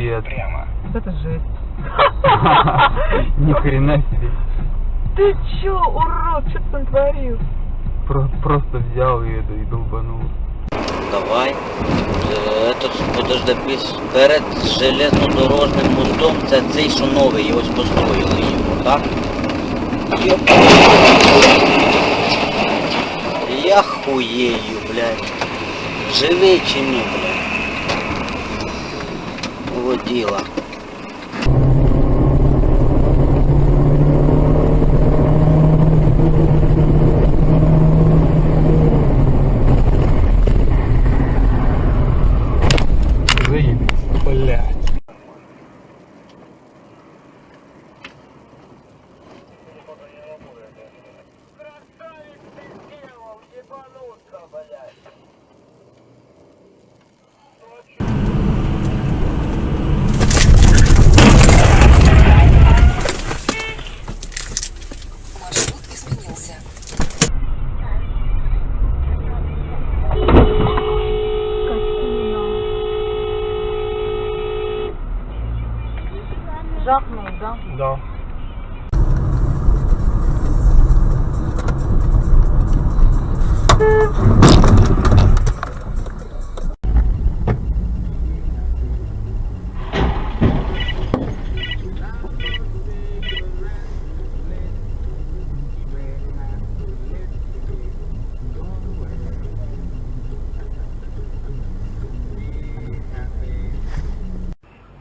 Привет. Это жесть. Ни хрена себе. Ты чё, урод, что ты натворил? Просто взял и долбанул. Давай. Подожди, перед железнодорожним мостом це цей, що новий, ось построїли його, так? Я хуєю, блядь. Живий чи ні, блядь? Воділа. Заебись, блядь. Маршрут изменился. Жахнул, да? Да.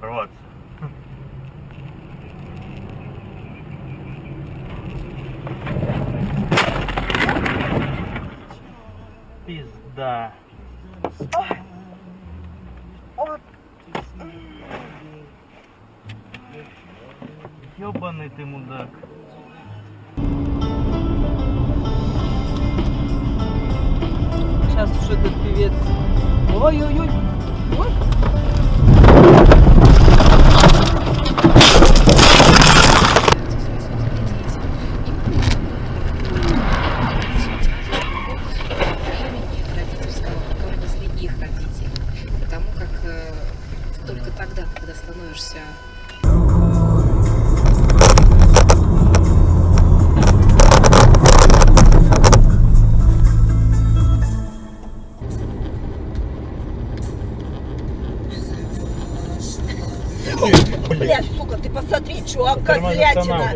Вот. Пизда. Ёбаный ты мудак. Сейчас уж этот певец. Ой-ой-ой. Ой. Потому как только тогда, когда становишься Блядь, сука, ты посмотри, чувак, козлятина.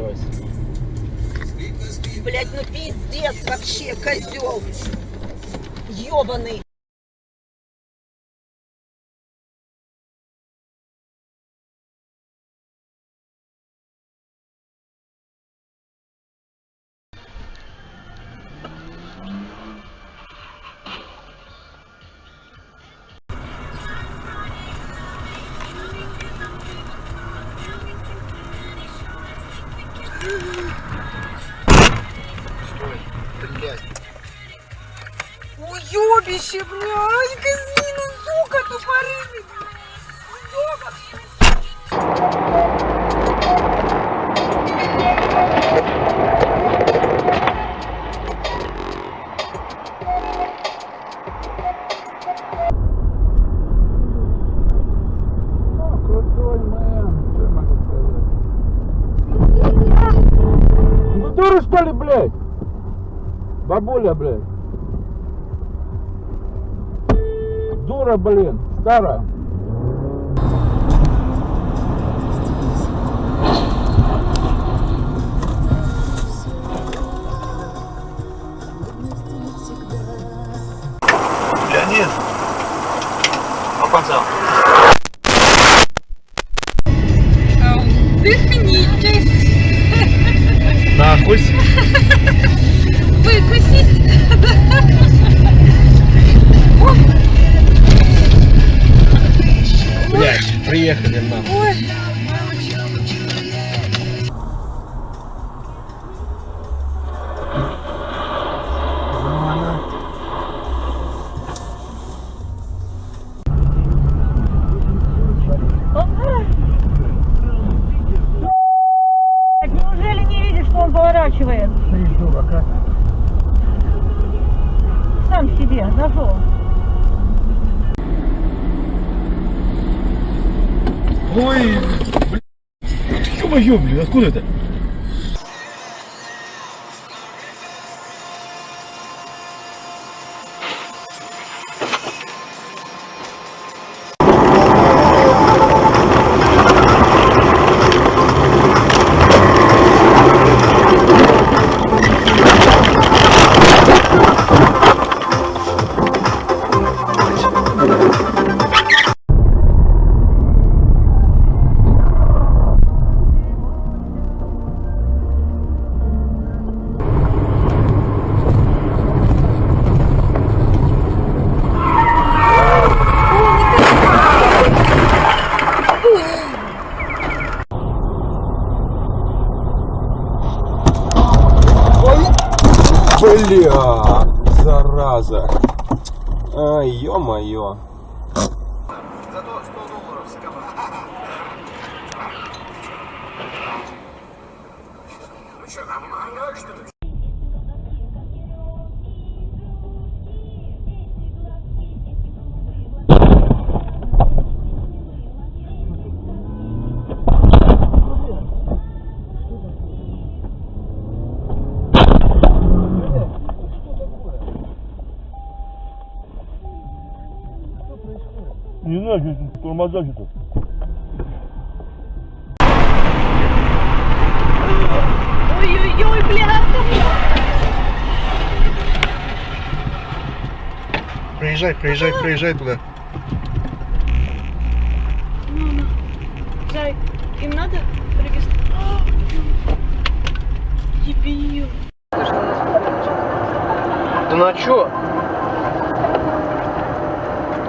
Блядь, ну пиздец вообще, козел. Ёбаный. Уёбище, блядь, козлина, сука, тупорылый, блядь. Ёбаный. Крутой мэн, что я могу сказать? Ну дура что ли, блядь? Бабуля, блядь. Дура, блин, старая. Леонид! Опанцел! Вдохнитесь. Нахуй. Выкусись. Блядь, приехали нахуй. Ой. Неужели не видишь, что он поворачивает? Сам себе, нашел. Ой, блядь. Ё-моё, блин, откуда это? Бля, зараза. Ай, ё-моё. Зато $100 сэкономил. Ну что, нам маньяк, что ли? Не знаю, что тормоза что-то. Ой-ой-ой, бля! Приезжай туда. Мама, Зай, им надо регистрировать? Дебил. Да на чё?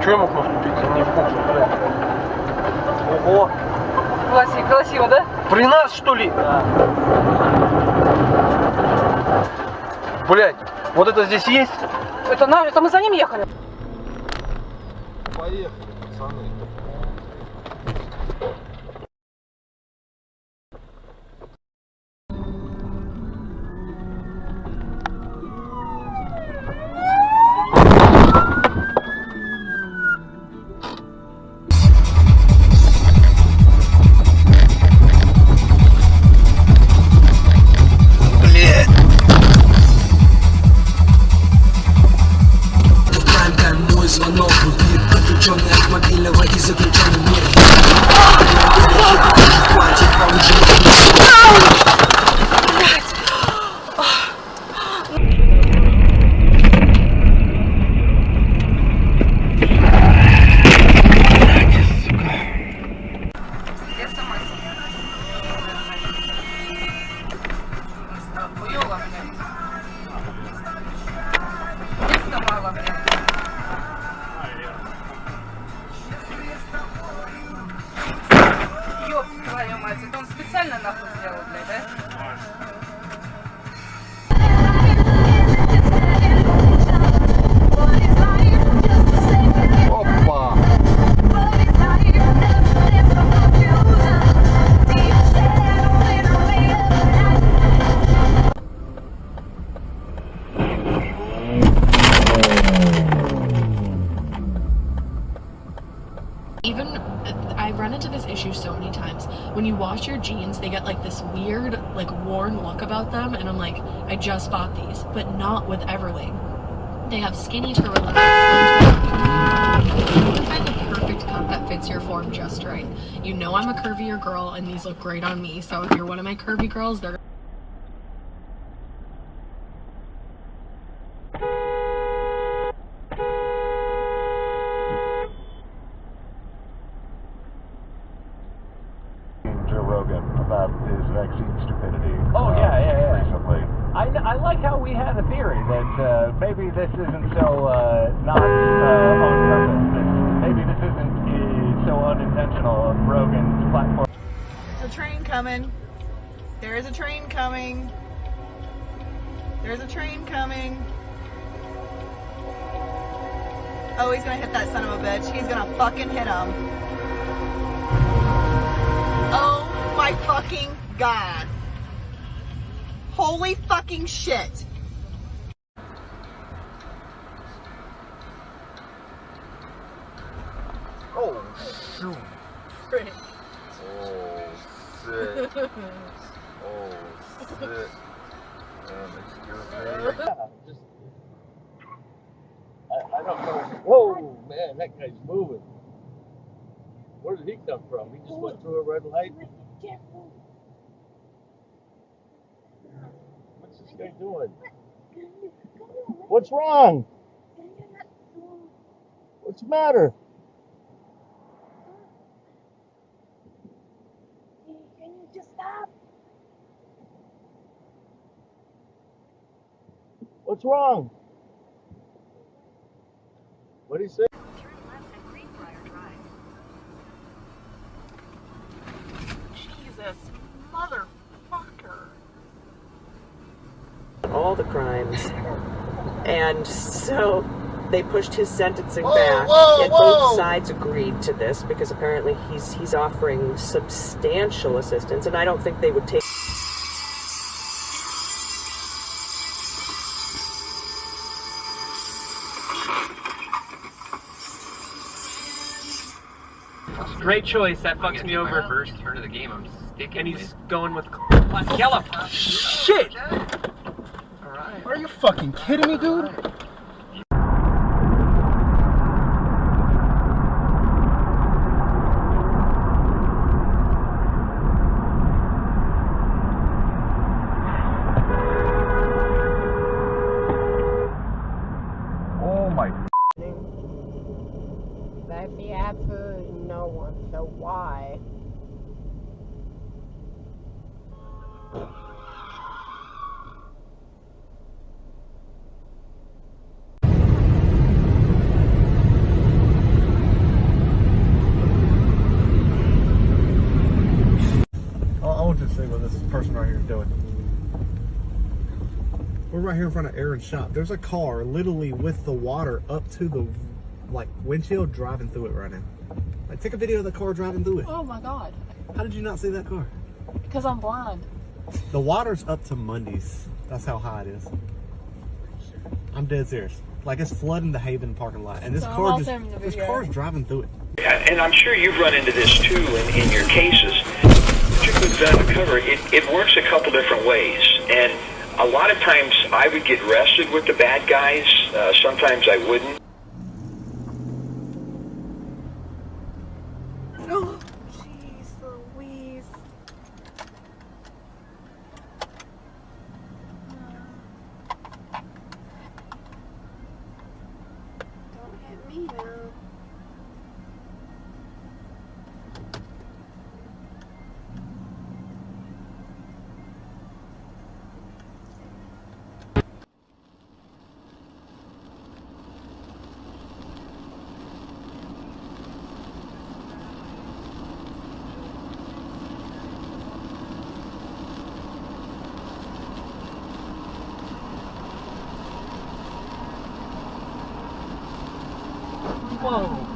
Чё я мог наступить? Я не в курсе, блядь. Ого! Красиво, да? При нас, что ли? Да. Блядь, вот это здесь есть? Это мы за ним ехали. Поехали, пацаны. Звонок будет подключенный от мобильного и заключенный в мир. Я сама хуёво, блядь. Я сломала, блядь. Ёб твою мать, это он специально нахуй сделал, блядь, да? Опа! Even I run into this issue so many times. When you wash your jeans, they get like this weird, like worn look about them, and I'm like, I just bought these, but not with Everlane. They have skinny to relax. You can find the perfect cut that fits your form just right. You know I'm a curvier girl, and these look great on me. So if you're one of my curvy girls, they're Joe Rogan about his vaccine stupidity. Oh, yeah. Recently. I like how we had a theory that maybe this isn't so not on purpose. That maybe this isn't so unintentional of Rogan's platform. There's a train coming. There is a train coming. There's a train coming. Oh, he's gonna hit that son of a bitch. He's gonna fucking hit him. Oh my fucking god. Holy fucking shit. Oh, shoot. Frick. shit. Oh, shit. Excuse me. I don't know. Whoa, man, that guy's moving. Where did he come from? He just went through a red light? What's this guy doing? What's wrong? What's the matter? Can you just stop? What's wrong? What did he say? Jesus, motherfucker. All the crimes. And so they pushed his sentencing back. Yet both sides agreed to this because apparently he's offering substantial assistance, and I don't think they would take. Great choice. That fucks me over. First turn of the game, I'm sticking. And he's going with yellow. Shit! Alright. Are you fucking kidding me, dude? Oh my. That'd be absolutely no one, so why? I want you to see what this person right here is doing. We're right here in front of Aaron's shop. There's a car literally with the water up to the windshield driving through it right now. Like, take a video of the car driving through it. Oh my god. How did you not see that car? Because I'm blind. The water's up to Mondays. That's how high it is. I'm dead serious. Like, it's flooding the Haven parking lot, and this car's driving through it. And I'm sure you've run into this too in your cases. Particularly with undercover, it works a couple different ways. And a lot of times I would get arrested with the bad guys. Sometimes I wouldn't. Oh, jeez Louise. Don't hit me now. Whoa.